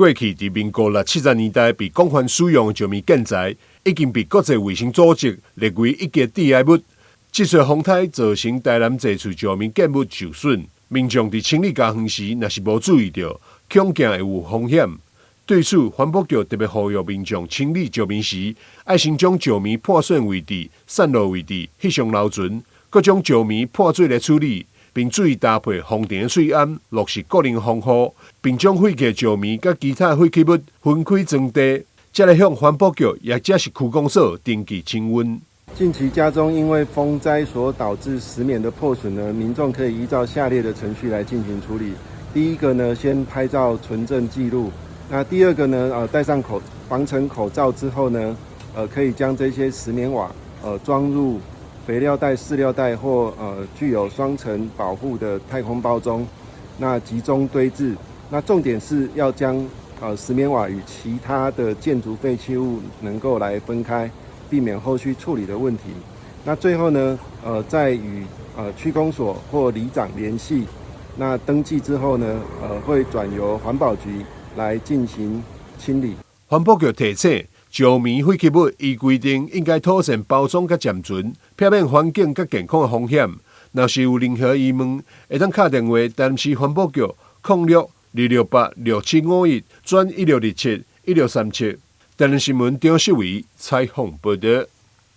过去伫民国60、70年代被广泛使用的石棉建材，已经被国际卫生组织列为一级致癌物。这些风台造成台南多处石棉建物受损，民众伫清理家园时，若是无注意到，恐惊会有风险。对此，环保局特别呼吁民众清理石棉时，要先将石棉破损位置、散落位置翕相留存，各将石棉破水来处理，并注意搭配风电水暗，落实个人防护，并将废弃石棉甲其他废弃物分开装地，才来向环保局也或是区公所登记清温。近期家中因为风灾所导致石棉的破损呢，民众可以依照下列的程序来进行处理。第一个呢，先拍照存证记录。那第二个呢，戴上防尘口罩之后呢，可以将这些石棉瓦装入肥料袋、饲料袋或具有双层保护的太空包中，那集中堆置。那重点是要将石棉瓦与其他的建筑废弃物能够来分开，避免后续处理的问题。那最后呢，再与区公所或里长联系，那登记之后呢，会转由环保局来进行清理。环保局提醒，石棉废弃物依规定应该妥善包装甲暂存，避免环境甲健康的风险。若是有任何疑问，会当打电话台南市环保局06-268-6751转1627-1637。台南新闻张秀维采访报道。